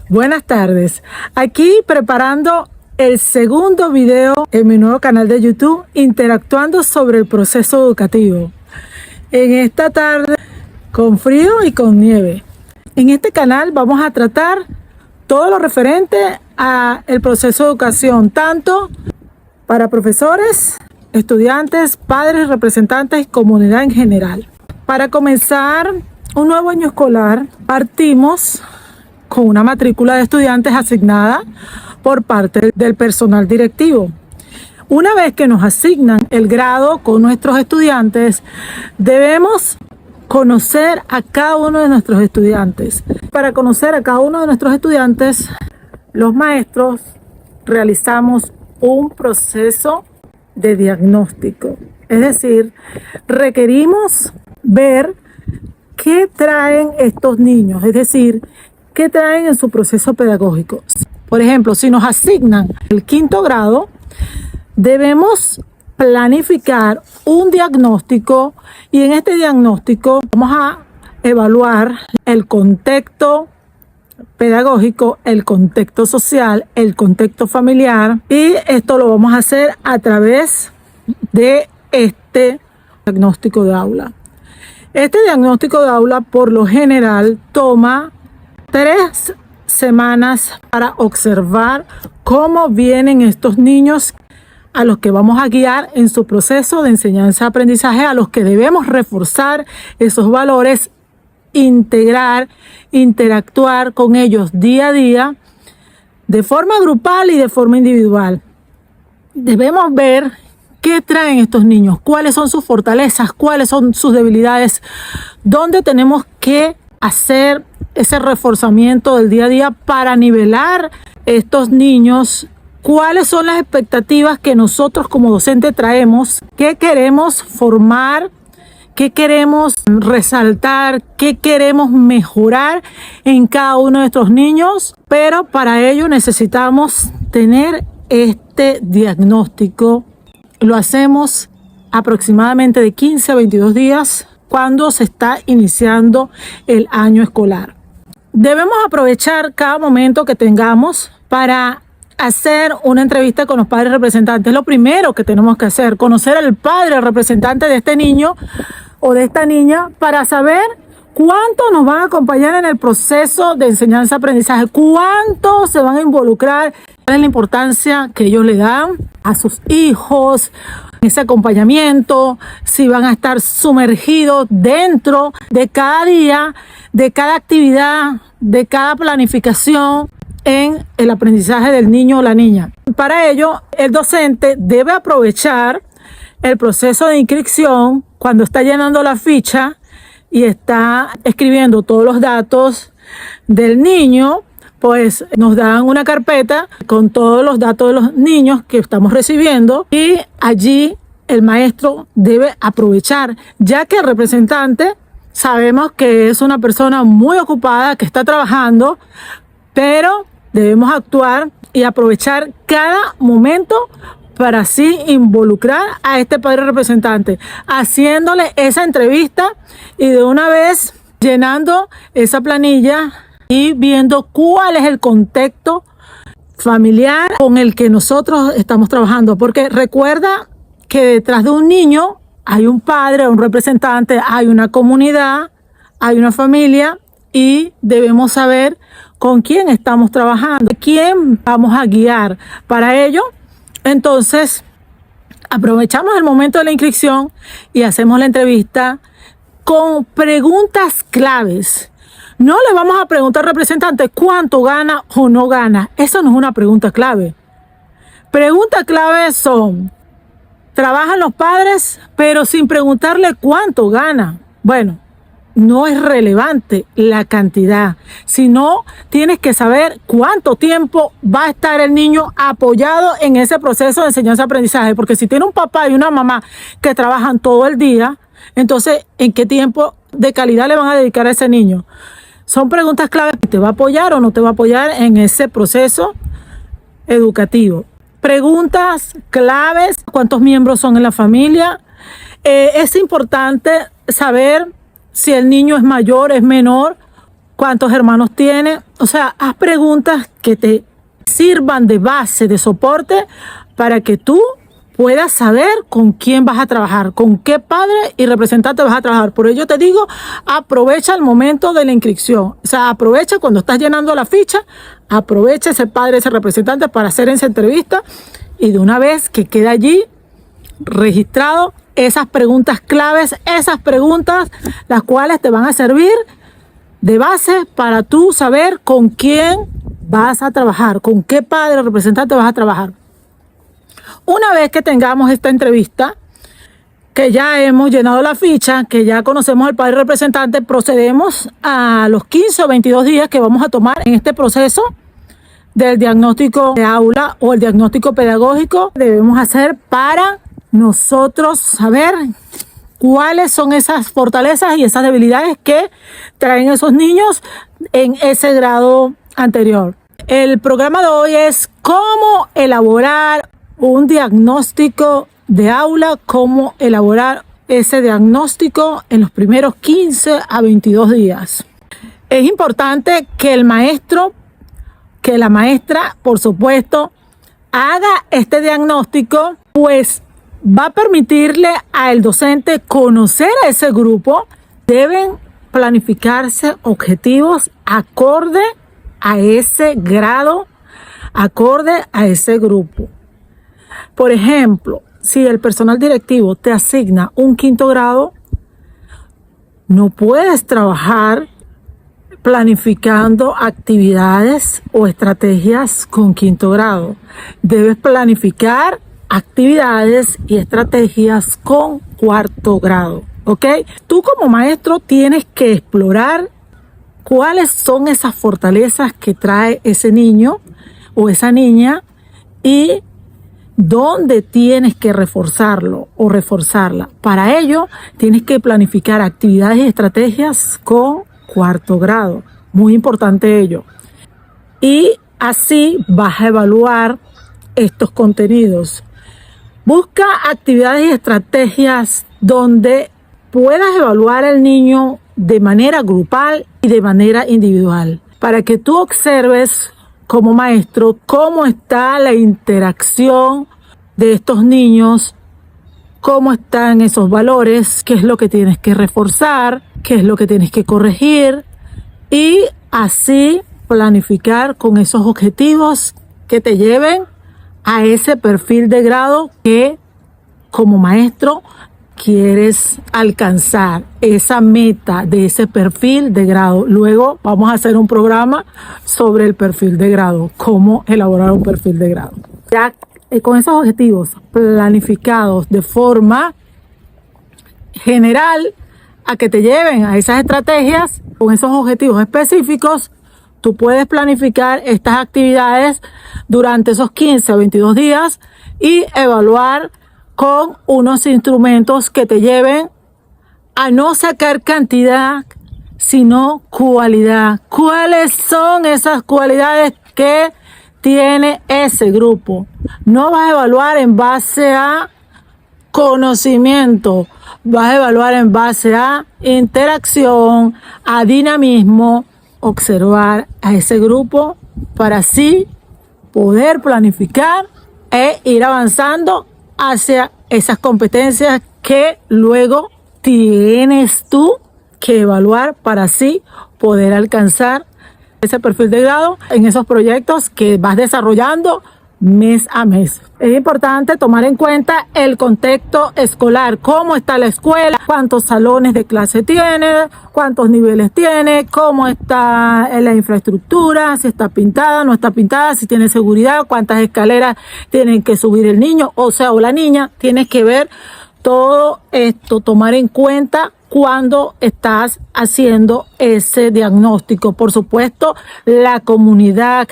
Buenas tardes. Aquí preparando el segundo video en mi nuevo canal de YouTube, interactuando sobre el proceso educativo. En esta tarde, con frío y con nieve. En este canal vamos a tratar todo lo referente al proceso de educación, tanto para profesores, estudiantes, padres, representantes y comunidad en general. Para comenzar un nuevo año escolar, partimos con una matrícula de estudiantes asignada por parte del personal directivo. Una vez que nos asignan el grado con nuestros estudiantes, debemos conocer a cada uno de nuestros estudiantes. Para conocer a cada uno de nuestros estudiantes, los maestros realizamos un proceso de diagnóstico. Es decir, requerimos ver qué traen estos niños, es decir, qué traen en su proceso pedagógico. Por ejemplo, si nos asignan el quinto grado, debemos planificar un diagnóstico y en este diagnóstico vamos a evaluar el contexto pedagógico, el contexto social, el contexto familiar, y esto lo vamos a hacer a través de este diagnóstico de aula. Este diagnóstico de aula por lo general toma 3 semanas para observar cómo vienen estos niños a los que vamos a guiar en su proceso de enseñanza-aprendizaje, a los que debemos reforzar esos valores, integrar, interactuar con ellos día a día, de forma grupal y de forma individual. Debemos ver qué traen estos niños, cuáles son sus fortalezas, cuáles son sus debilidades, dónde tenemos que hacer ese reforzamiento del día a día para nivelar estos niños, cuáles son las expectativas que nosotros como docentes traemos, qué queremos formar, qué queremos resaltar, qué queremos mejorar en cada uno de estos niños, pero para ello necesitamos tener este diagnóstico. Lo hacemos aproximadamente de 15 a 22 días cuando se está iniciando el año escolar. Debemos aprovechar cada momento que tengamos para hacer una entrevista con los padres representantes. Lo primero que tenemos que hacer, conocer al padre representante de este niño o de esta niña para saber cuánto nos van a acompañar en el proceso de enseñanza-aprendizaje, cuánto se van a involucrar, cuál es la importancia que ellos le dan a sus hijos, ese acompañamiento, si van a estar sumergidos dentro de cada día, de cada actividad, de cada planificación en el aprendizaje del niño o la niña. Para ello, el docente debe aprovechar el proceso de inscripción cuando está llenando la ficha y está escribiendo todos los datos del niño. Pues nos dan una carpeta con todos los datos de los niños que estamos recibiendo y allí el maestro debe aprovechar, ya que el representante sabemos que es una persona muy ocupada, que está trabajando, pero debemos actuar y aprovechar cada momento para así involucrar a este padre representante, haciéndole esa entrevista y de una vez llenando esa planilla y viendo cuál es el contexto familiar con el que nosotros estamos trabajando. Porque recuerda que detrás de un niño hay un padre, un representante, hay una comunidad, hay una familia y debemos saber con quién estamos trabajando, quién vamos a guiar. Para ello, entonces, aprovechamos el momento de la inscripción y hacemos la entrevista con preguntas claves. No le vamos a preguntar al representante cuánto gana o no gana. Eso no es una pregunta clave. Preguntas claves son: trabajan los padres, pero sin preguntarle cuánto gana. Bueno, no es relevante la cantidad, sino tienes que saber cuánto tiempo va a estar el niño apoyado en ese proceso de enseñanza-aprendizaje. Porque si tiene un papá y una mamá que trabajan todo el día, entonces, ¿en qué tiempo de calidad le van a dedicar a ese niño? Son preguntas claves. ¿Te va a apoyar o no te va a apoyar en ese proceso educativo? Preguntas claves: ¿cuántos miembros son en la familia? Es importante saber si el niño es mayor, es menor cuántos hermanos tiene. O sea, haz preguntas que te sirvan de base, de soporte, para que tú puedas saber con quién vas a trabajar, con qué padre y representante vas a trabajar. Por ello te digo, aprovecha el momento de la inscripción. O sea, aprovecha cuando estás llenando la ficha, aprovecha ese padre, ese representante para hacer esa entrevista, y de una vez que quede allí registrado esas preguntas claves, esas preguntas las cuales te van a servir de base para tú saber con quién vas a trabajar, con qué padre o representante vas a trabajar. Una vez que tengamos esta entrevista, que ya hemos llenado la ficha, que ya conocemos al padre representante, procedemos a los 15 o 22 días que vamos a tomar en este proceso del diagnóstico de aula o el diagnóstico pedagógico. Debemos hacer para nosotros saber cuáles son esas fortalezas y esas debilidades que traen esos niños en ese grado anterior. El programa de hoy es cómo elaborar un diagnóstico de aula, cómo elaborar ese diagnóstico en los primeros 15 a 22 días. Es importante que el maestro, que la maestra, por supuesto, haga este diagnóstico, pues va a permitirle al docente conocer a ese grupo. Deben planificarse objetivos acorde a ese grado, acorde a ese grupo. Por ejemplo, si el personal directivo te asigna un 5º grado, no puedes trabajar planificando actividades o estrategias con 5º grado. Debes planificar actividades y estrategias con 4º grado, ¿ok? Tú como maestro tienes que explorar cuáles son esas fortalezas que trae ese niño o esa niña y dónde tienes que reforzarlo o reforzarla. Para ello, tienes que planificar actividades y estrategias con 4º grado. Muy importante ello. Y así vas a evaluar estos contenidos. Busca actividades y estrategias donde puedas evaluar al niño de manera grupal y de manera individual, para que tú observes como maestro cómo está la interacción de estos niños, cómo están esos valores, qué es lo que tienes que reforzar, qué es lo que tienes que corregir, y así planificar con esos objetivos que te lleven a ese perfil de grado que como maestro quieres alcanzar, esa meta de ese perfil de grado. Luego vamos a hacer un programa sobre el perfil de grado, cómo elaborar un perfil de grado. Ya con esos objetivos planificados de forma general a que te lleven a esas estrategias, con esos objetivos específicos, tú puedes planificar estas actividades durante esos 15 a 22 días y evaluar con unos instrumentos que te lleven a no sacar cantidad, sino cualidad. ¿Cuáles son esas cualidades que tiene ese grupo? No vas a evaluar en base a conocimiento, vas a evaluar en base a interacción, a dinamismo, observar a ese grupo para así poder planificar e ir avanzando hacia esas competencias que luego tienes tú que evaluar para así poder alcanzar ese perfil de grado en esos proyectos que vas desarrollando mes a mes. Es importante tomar en cuenta el contexto escolar, cómo está la escuela, cuántos salones de clase tiene, cuántos niveles tiene, cómo está la infraestructura, si está pintada, no está pintada, si tiene seguridad, cuántas escaleras tienen que subir el niño, o la niña. Tienes que ver todo esto, tomar en cuenta cuando estás haciendo ese diagnóstico. Por supuesto, la comunidad,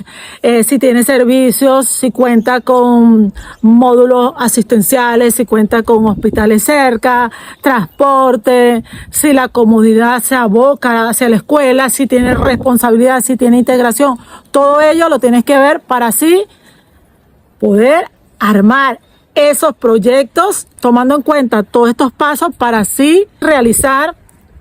si tiene servicios, si cuenta con módulos asistenciales, si cuenta con hospitales cerca, transporte, si la comunidad se aboca hacia la escuela, si tiene responsabilidad, si tiene integración. Todo ello lo tienes que ver para así poder armar esos proyectos, tomando en cuenta todos estos pasos para así realizar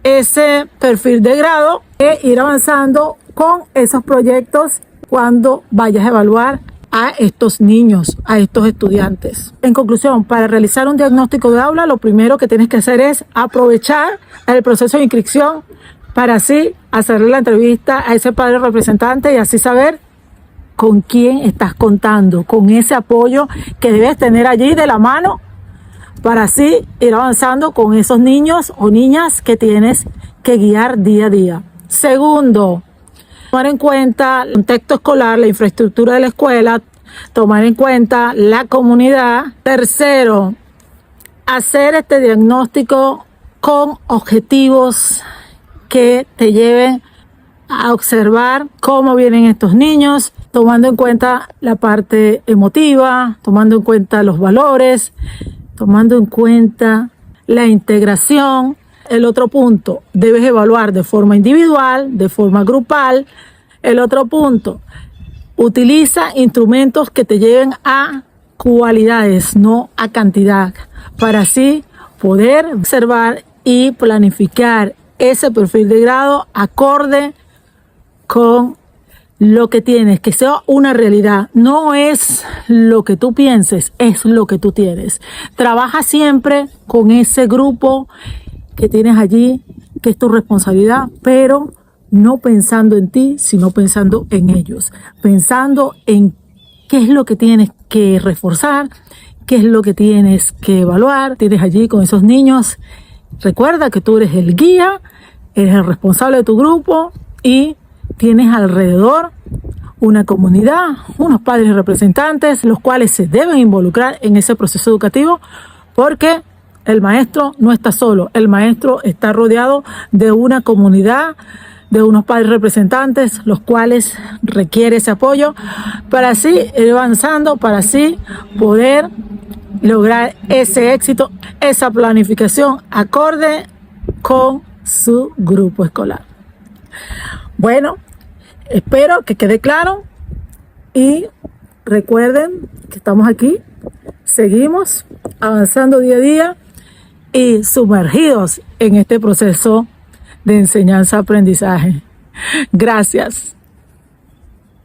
ese perfil de grado e ir avanzando con esos proyectos cuando vayas a evaluar a estos niños, a estos estudiantes. En conclusión, para realizar un diagnóstico de aula, lo primero que tienes que hacer es aprovechar el proceso de inscripción para así hacerle la entrevista a ese padre representante y así saber con quién estás contando, con ese apoyo que debes tener allí de la mano para así ir avanzando con esos niños o niñas que tienes que guiar día a día. Segundo, tomar en cuenta el contexto escolar, la infraestructura de la escuela, tomar en cuenta la comunidad. Tercero, hacer este diagnóstico con objetivos que te lleven a observar cómo vienen estos niños, tomando en cuenta la parte emotiva, tomando en cuenta los valores, tomando en cuenta la integración. El otro punto, debes evaluar de forma individual, de forma grupal. El otro punto, utiliza instrumentos que te lleven a cualidades, no a cantidad, para así poder observar y planificar ese perfil de grado acorde con lo que tienes, que sea una realidad. No es lo que tú pienses, es lo que tú tienes. Trabaja siempre con ese grupo que tienes allí, que es tu responsabilidad, pero no pensando en ti, sino pensando en ellos, pensando en qué es lo que tienes que reforzar, qué es lo que tienes que evaluar. Tienes allí con esos niños. Recuerda que tú eres el guía, eres el responsable de tu grupo y tienes alrededor una comunidad, unos padres representantes, los cuales se deben involucrar en ese proceso educativo, porque el maestro no está solo, el maestro está rodeado de una comunidad, de unos padres representantes, los cuales requiere ese apoyo para así ir avanzando, para así poder lograr ese éxito, esa planificación acorde con su grupo escolar. Bueno, espero que quede claro y recuerden que estamos aquí, seguimos avanzando día a día y sumergidos en este proceso de enseñanza-aprendizaje. Gracias.